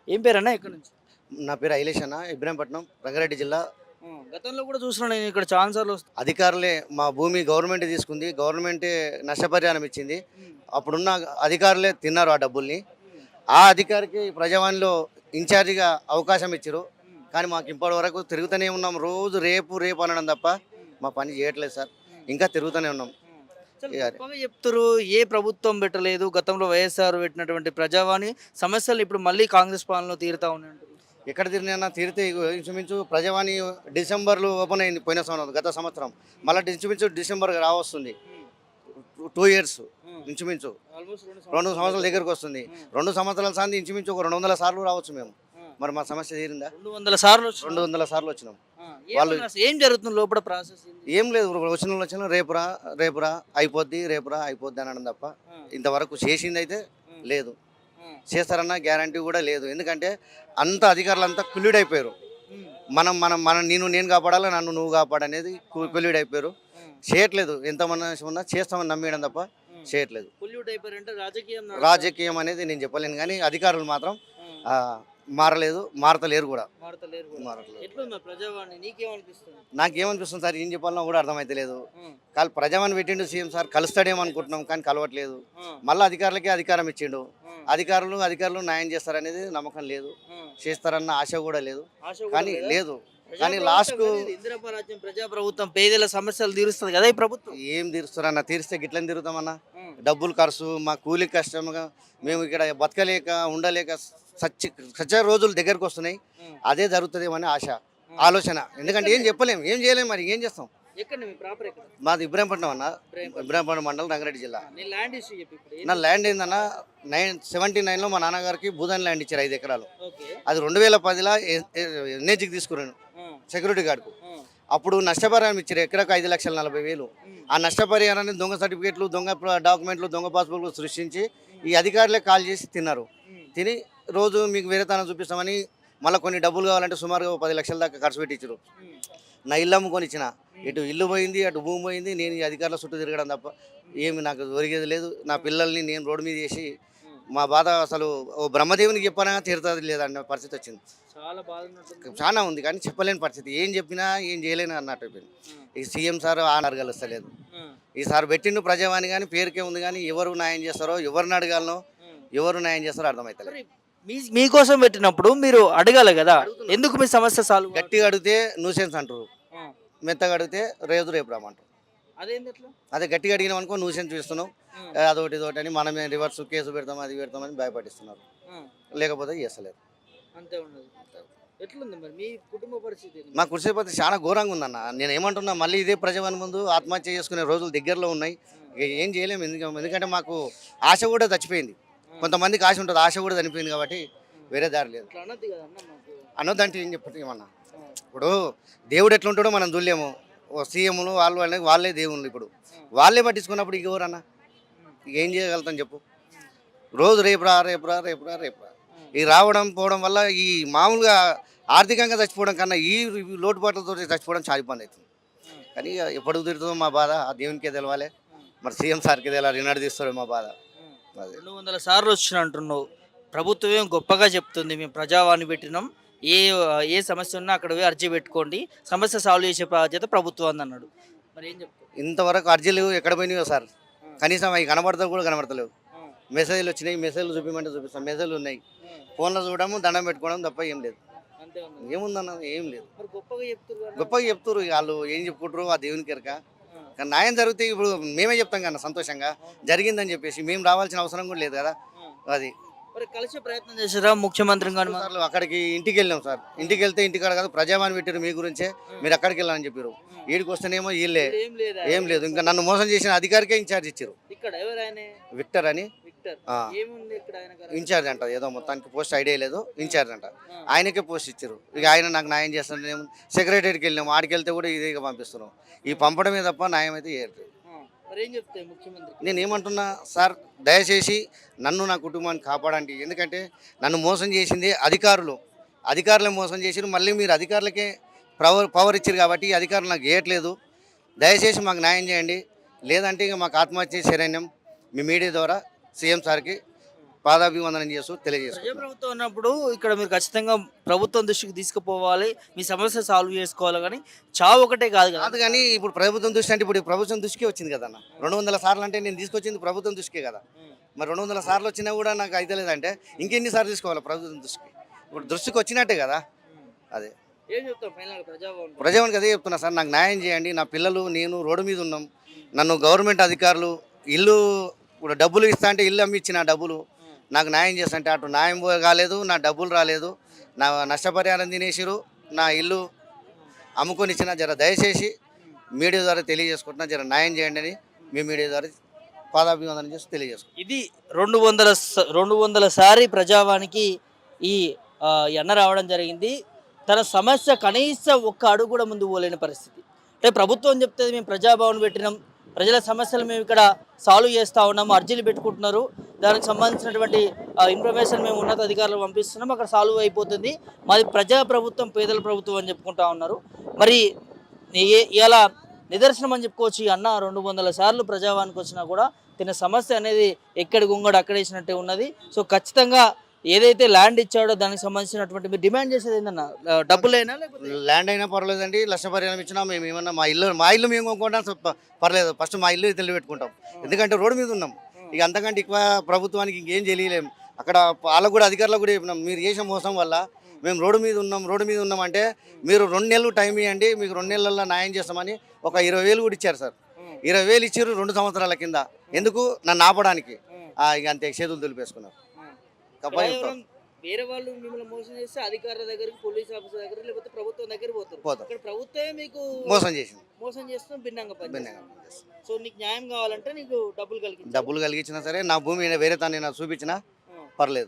ఏం పేరన్నా ఎక్కడి నుంచి? నా పేరు ఐలేష్ అన్న, ఇబ్రాహీంపట్నం, రంగారెడ్డి జిల్లా. గతంలో కూడా చూస్తున్నాను నేను ఇక్కడ చాలా సార్లు అధికారులే మా భూమి గవర్నమెంట్ తీసుకుంది. గవర్నమెంటే నష్టపరిహారం ఇచ్చింది. హ్మ్. అప్పుడున్న అధికారులే తిన్నారు ఆ డబ్బుల్ని. హ్మ్. ఆ అధికారికి ప్రజావాణిలో ఇన్ఛార్జిగా అవకాశం ఇచ్చారు. హ్మ్. కానీ మాకు ఇప్పటి వరకు తిరుగుతూనే ఉన్నాం. రోజు రేపు రేపు అనడం తప్ప హ్మ్. మా పని చేయట్లేదు సార్. హ్మ్. ఇంకా తిరుగుతూనే ఉన్నాం. హ్మ్. చాలా ఇక గొప్పగా చెప్తుర్రు. ఏ ప్రభుత్వం పెట్టలేదు. గతంలో వైఎస్ఆర్ పెట్టినటువంటి ప్రజావాణి సమస్యలు ఇప్పుడు మళ్ళీ కాంగ్రెస్ పాలనలో తీరుతా ఉన్నాయి అంటారు. ఎక్కడ తిరిగినా తిరిగితే ఇగో ఇంచుమించు ప్రజావాణి డిసెంబర్లో ఓపెన్ అయింది పోయిన సంవత్సరం, గత సంవత్సరం. మళ్ళీ ఇంచుమించు డిసెంబర్ రావస్తుంది. హ్మ్. 2 ఇయర్స్ హ్మ్. ఇంచుమించు ఆల్మోస్ట్ 2 2 సంవత్సరాలు సంవత్సరాల దగ్గర. దగ్గరకు వస్తుంది. హ్మ్. 2 సంవత్సరాల సార్లు ఇంచుమించు ఒక 200 సార్లు రావచ్చు మేము. ఆ! మరి మా సమస్య తీరిందా? 200 సార్లు వచ్చినా? 200 సార్లు వచ్చినాం. ఆ! వాళ్ళు ఏమన్నా అసలు ఏం జరుగుతుంది లోపల ప్రాసెస్ ఏంది? ఏం లేదు, వచ్చిన వాళ్ళు వచ్చిన రేపురా రేపురా అయిపోద్ది, రేపురా అయిపోద్ది అనడం తప్ప ఆ! ఇంతవరకు చేసింది అయితే ఆ! లేదు. ఆ! చేస్తారన్న గ్యారంటీ కూడా లేదు. ఎందుకంటే అంత అధికారులంతా కుల్లుడైపోయారు. హ్మ్. మనం మనం మనం నేను కాపాడాలి, నన్ను నువ్వు కాపాడనేది ఆ! కుల్లుడైపోయారు. ఆ! చేయట్లేదు. ఎంతమంది ఉన్నా చేస్తామని నమ్మేయడం తప్ప హ్మ్. చేయట్లేదు. పొల్యూట్ అయిపోయారంటే రాజకీయం నడుస్తా రాజకీయం అనేది నేను చెప్పలేను, కానీ అధికారులు మాత్రం ఆ! ఆ, మారలేదు, మారతలేరు కూడా. మారతలేరు గూడా. మారట్లేదు. ఎట్లుంది మరి ప్రజావాణి నీకేమనిపిస్తుంది? నాకేమనిపిస్తుంది సార్, ఏం చెప్పాలన్నా కూడా అర్థమైతలేదు. హ్మ్. ప్రజావాణి పెట్టిండు సీఎం సార్, కలుస్తాడేమో అనుకుంటున్నాం కానీ కలవట్లేదు. ఆ! మళ్ళీ అధికారులకే అధికారం ఇచ్చిండు. ఆ! అధికారులు న్యాయం చేస్తారనేది నమ్మకం లేదు. ఆ! చేస్తారన్న ఆశ కూడా లేదు. ఆశ కూడా కానీ లేదా? లేదు. కానీ ప్రజాప్రభుత్వం లాస్ట్కు కదా ఇది. ఇందిరమ్మ రాజ్యం ప్రజాప్రభుత్వం పేదల సమస్యలు తీరుస్తది కదా ఈ ప్రభుత్వం. ఏం తీరుస్తారన్న, తీరిస్తే గిట్లని తిరుగుతామన్నా. హ్మ్. డబ్బులు ఖర్చు, మా కూలి కష్టంగా మేము ఇక్కడ బతకలేక ఉండలేక సచ్చి సచ్చే రోజులు దగ్గరకు వస్తున్నాయి. హ్మ్. అదే జరుగుతుందేమని ఆశ, హ్మ్. ఆలోచన. ఎందుకంటే ఏం చెప్పలేము, ఏం చేయలేము, మరి ఏం చేస్తాం. ఎక్కడ మీ ప్రాపర్ ఎక్కడ? మాది ఇబ్రాహీంపట్నం అన్న, ఇబ్రాహీంపట్నం. ఇబ్రాహీంపట్నం మండలం, రంగారెడ్డి జిల్లా. నేను ల్యాండ్ ఇష్యూ చెప్పు ఇప్పుడు. నా ఏంది? ల్యాండ్ ఏందన్న, 79లో మా నాన్నగారికి భూదాన్ ల్యాండ్ ఇచ్చారు 5 ఎకరాలు. ఓకే. అది 2010లో ఎన్హెచ్కి తీసుకురాను, ఆ! సెక్యూరిటీ గార్డుకు. ఆ! అప్పుడు నష్టపరిహారం ఇచ్చారు, ఎకరాకు 5,40,000. హ్మ్. ఆ నష్టపరిహారాన్ని దొంగ సర్టిఫికేట్లు, దొంగ డాక్యుమెంట్లు, దొంగ పాస్బుక్లు సృష్టించి హ్మ్. ఈ అధికారులే కాల్ చేసి తిన్నారు. హ్మ్. తిని రోజు మీకు వేరేతనం చూపిస్తామని మళ్ళీ కొన్ని డబ్బులు కావాలంటే సుమారుగా 10 లక్షల దాకా ఖర్చు పెట్టించారు. హ్మ్. నా ఇల్లు అమ్ముకొని ఇచ్చిన, హ్మ్. ఇటు ఇల్లు పోయింది, అటు భూమి పోయింది. నేను ఈ అధికారుల చుట్టూ తిరగడం తప్ప హ్మ్. ఏమి నాకు ఒరిగేది లేదు. నా హ్మ్. పిల్లల్ని నేను రోడ్డు మీద చేసి హ్మ్. మా బాధ అసలు ఓ బ్రహ్మదేవునికి చెప్పనా తీరుతుంది లేదన్న పరిస్థితి వచ్చింది. చాలా బాధ ఉన్నట్టుంది. చాలా ఉంది కానీ చెప్పలేని పరిస్థితి, ఏం చెప్పినా ఏం చేయలేను అన్నట్టు అయిపోయింది. ఆ! ఈ సీఎం సార్ ఆనర్ కలుస్తలేదు. ఆ! ఈసారి పెట్టిండు ప్రజావాణి కానీ పేరుకే ఉంది, కానీ ఎవరు న్యాయం చేస్తారో, ఎవరిని అడగాలనో, ఆ! ఎవరు న్యాయం చేస్తారో అర్థమవుతలేదు. మరి మీకోసం పెట్టినప్పుడు మీరు అడగాలి గదా! అడుగుతున్నాం. ఎందుకు మీ సమస్య సాల్వ్ గట్టిగా కావట్లేదు? అడిగితే న్యూసెన్స్ అంటారు, ఆ! మెత్తగా అడిగితే రేపు రామంటారు. అదేంది అట్లా? అదే గట్టిగా అడిగినాం అనుకో న్యూసెన్స్ చూస్తున్నాం, ఆ! అదొకటి ఇదొకటి అని మనమే రివర్స్ కేసు పెడతాం, అది పెడతామని భయపడిస్తున్నారు. ఆ! లేకపోతే చేస్తలేదు. అంతే ఉన్నది. ఎట్లుంది మరి మీ కుటుంబ పరిస్థితి ఏంది మా మరి? కృషిపతి చాలా ఘోరంగా ఉందన్న. నేను ఏమంటున్నా, మళ్ళీ ఇదే ప్రజావాణి ముందు ఆత్మహత్య చేసుకునే రోజులు దగ్గరలో ఉన్నాయి. ఆ! ఇక ఏం చేయలేము, ఎందుకంటే మాకు ఆశ కూడా చచ్చిపోయింది. ఆ! కొంతమందికి ఆశ ఉంటుంది, ఆశ కూడా చనిపోయింది కాబట్టి ఆ! వేరే దారి లేదు. అట్లా అనొద్దు కదా అన్న మాకు. అనొద్దంటే ఏం చెప్పదు ఏమన్నా. ఆ! ఇప్పుడు దేవుడు ఎట్లుంటాడో మనం చూడలేము. ఓ సీఎంలు వాళ్ళు అనేది వాళ్ళే దేవుళ్ళు. ఇప్పుడు ఆ! వాళ్ళే పట్టించుకున్నప్పుడు ఇక ఎవరన్నా హ్మ్. ఇక ఏం చేయగలుగుతాం చెప్పు. హ్మ్. రోజు రేపురా రేపురా రేపురా రేపురా ఆ! ఈ రావడం పోవడం వల్ల ఈ మామూలుగా ఆర్థికంగా చచ్చిపోవడం కన్నా ఈ లోటుపాట్లతో చచ్చిపోవడం చాలా ఇబ్బంది అవుతుంది. ఆ! కానీ ఇక ఎప్పుడు కుదురుతుందో మా బాధ ఆ దేవునికే తెలవాలి. ఆ! మరి సీఎం సార్కి తెలవాలి, ఈనాడు తీస్తాడు మా బాధ. ఆ! అది 200 సార్లు వచ్చిన అంటున్నావు. ప్రభుత్వమేం గొప్పగా చెప్తుంది. మేము ప్రజావాణి పెట్టినాం. ఏ ఏ సమస్య ఉన్నా అక్కడ పోయి అర్జీ పెట్టుకోండి. సమస్య సాల్వ్ చేసే బాధ్యత ప్రభుత్వానిది అన్నాడు. మరి ఏం చెప్తావు? ఇంతవరకు అర్జీలు ఎక్కడ పోయినాయో సార్, ఆ! కనీసం అవి కనబడతావు కూడా కనబడతలేవు. ఆ! మెసేజ్లు వచ్చినాయి, మెసేజ్లు చూపించమంటే చూపిస్తాం, మెసేజ్లు ఉన్నాయి. ఆ! ఫోన్లో చూడడము, దండం పెట్టుకోవడం తప్ప ఏం లేదు. అంతే ఉన్నది. ఏముందన్న, ఏం లేదు. మరి గొప్పగా చెప్తుర్రు కదా! గొప్పగా చెప్తున్నారు వాళ్ళు, ఏం చెప్పుకుంటారు ఆ దేవునికి ఎరక. ఆ! కానీ న్యాయం జరిగితే ఇప్పుడు మేమే చెప్తాం కన్నా సంతోషంగా అవును. జరిగిందని చెప్పేసి, మేము రావాల్సిన అవసరం కూడా లేదు కదా. ఆ! అది మరి కలిసే ప్రయత్నం చేసారా ముఖ్యమంత్రిని గాని మా సార్లు అక్కడికి ఇంటికి వెళ్ళాం సార్. ఇంటికి వెళ్తే ఇంటికాడ కాదు ప్రజావాణి పెట్టారు మీ గురించే, ఆ! మీరు అక్కడికి వెళ్ళాలని చెప్పారు. ఆ! వీడికి వస్తేనేమో వీళ్ళే ఏం లేదా? ఏం లేదు. ఇంకా నన్ను మోసం చేసిన అధికారికే ఇన్ఛార్జ్ ఇచ్చారు, ఇక్కడ ఎవరాయనే? విక్టర్ అని. విక్టర్. ఆ, ఏముంది ఇక్కడ ఆయన గారు? ఇన్ఛార్జ్ అంట, ఏదో మొత్తానికి పోస్ట్ ఐడియా లేదు, ఇన్ఛార్జ్ అంట. ఆ! ఆయనకే పోస్ట్ ఇచ్చారు. ఇక ఆయన నాకు న్యాయం చేస్తాను. సెక్రటరీకి వెళ్ళాము, ఆడికి వెళ్తే కూడా ఇదే పంపిస్తున్నాం. ఈ పంపడమే తప్ప న్యాయం అయితే చేయట్లేదు. ఆ! మరేం చెప్తాయి ముఖ్యమంత్రికి? నేను ఏమంటున్నా సార్, దయచేసి నన్ను నా కుటుంబాన్ని కాపాడండి. ఎందుకంటే నన్ను మోసం చేసింది అధికారులు. అధికారులు మోసం చేసిరు, మళ్ళీ మీరు అధికారులకే పవర్ ఇచ్చారు కాబట్టి ఈ అధికారులు నాకు చేయట్లేదు. దయచేసి మాకు న్యాయం చేయండి, లేదంటే ఇక మాకు ఆత్మహత్య శరణ్యం. మీ మీడియా ద్వారా సీఎం సార్కి పాదాభివందనం చేస్తూ తెలియజేసుకుంటున్నాను. ప్రజాప్రభుత్వం ఉన్నప్పుడు ఇక్కడ మీరు ఖచ్చితంగా ప్రభుత్వం దృష్టికి తీసుకుపోవాలి, మీ సమస్య సాల్వ్ చేసుకోవాలి, కానీ చావు ఒకటే కాదు కదా. కాదు కానీ ఇప్పుడు ప్రభుత్వం దృష్టి అంటే ఇప్పుడు ప్రభుత్వం దృష్టికి వచ్చింది కదా అన్న. 200 సార్లు అంటే నేను తీసుకొచ్చింది ప్రభుత్వం దృష్టికే కదా. మరి 200 సార్లు వచ్చినా కూడా నాకు అయితే లేదంటే ఇంకెన్ని సార్లు తీసుకోవాలి ప్రభుత్వం దృష్టికి? ఇప్పుడు దృష్టికి వచ్చినట్టే కదా. అదే ఏం చెప్తాం ఫైనల్ ప్రజాభవన్ ప్రజావానికి అదే చెప్తున్నా సార్, నాకు న్యాయం చేయండి. నా పిల్లలు నేను రోడ్డు మీద ఉన్నాం. నన్ను గవర్నమెంట్ అధికారులు ఇల్లు ఇప్పుడు డబ్బులు ఇస్తా అంటే ఇల్లు అమ్మి ఇచ్చిన డబ్బులు నాకు న్యాయం చేస్తుంటే అటు న్యాయం కాలేదు, నా డబ్బులు రాలేదు, నా నష్టపరిహారం తినేసిరు, నా ఇల్లు అమ్ముకొని ఇచ్చిన. జర దయచేసి మీడియా ద్వారా తెలియజేసుకుంటున్నా, జర న్యాయం చేయండి అని మీ మీడియా ద్వారా పాదాభివందనం చేసి తెలియజేసుకుంటున్నాను. ఇది 200 సారి ప్రజావానికి ఈ ఈ అన్న రావడం జరిగింది. తన సమస్య కనీసం ఒక్క అడుగు కూడా ముందు పోలేని పరిస్థితి. అంటే ప్రభుత్వం చెప్తే మేము ప్రజాభవన్ పెట్టినాం, ప్రజల సమస్యలు మేము ఇక్కడ సాల్వ్ చేస్తూ ఉన్నాము, అర్జీలు పెట్టుకుంటున్నారు, దానికి సంబంధించినటువంటి ఇన్ఫర్మేషన్ మేము ఉన్నత అధికారులకు పంపిస్తున్నాం, అక్కడ సాల్వ్ అయిపోతుంది, మాది ప్రజా ప్రభుత్వం పేదల ప్రభుత్వం అని చెప్పుకుంటా ఉన్నారు. మరి ఇలా నిదర్శనం అని చెప్పుకోవచ్చు. ఈ అన్న 200 సార్లు ప్రజావానికి వచ్చినా కూడా తన సమస్య అనేది ఎక్కడి గుంగడు అక్కడేసినట్టే ఉన్నది. సో ఖచ్చితంగా ఏదైతే ల్యాండ్ ఇచ్చాడో దానికి సంబంధించినటువంటి మీరు డిమాండ్ చేసేది ఏంటన్నా, డబ్బులైనా లేకపోతే ల్యాండ్ అయినా పర్లేదండి, నష్టపరిహారం ఇచ్చినా మేము ఏమన్నా మా ఇల్లు మేము కొనుక్కుంటాం పర్లేదు. ఫస్ట్ మా ఇల్లు తెలియబెట్టుకుంటాం, ఎందుకంటే రోడ్డు మీద ఉన్నాం. ఇక అంతకంటే ఎక్కువ ప్రభుత్వానికి ఇంకేం చేయలేము. అక్కడ వాళ్ళకు కూడా అధికారులకు కూడా చెప్పినాం, మీరు చేసిన మోసం వల్ల మేము రోడ్డు మీద ఉన్నాం అంటే మీరు 2 నెలలు టైం ఇవ్వండి, మీకు 2 నెలల్లో న్యాయం చేస్తామని ఒక 20,000 కూడా ఇచ్చారు సార్. 20,000 ఇచ్చారు 2 సంవత్సరాల కింద. ఎందుకు? నన్ను ఆపడానికి. ఇక అంతే చేతులు దులిపేసుకున్నారు. ఇలా ఎవరైనా వేరే వాళ్ళు మిమ్మల్ని మోసం చేస్తే అధికారుల దగ్గరికి, పోలీస్ ఆఫీసర్ దగ్గర, లేకపోతే ప్రభుత్వం దగ్గర పోతారు. ఇక్కడ ప్రభుత్వమే మీకు మోసం చేసింది. మోసం చేస్తూ భిన్నంగా భిన్నంగా పనిచేస్తుంది. పనిచేస్తుంది. సో నీకు న్యాయం కావాలంటే నీకు డబ్బులు కలిగించాలి. డబ్బులు కలిగించినా సరే, నా భూమి వేరే తను చూపించినా పర్లేదు.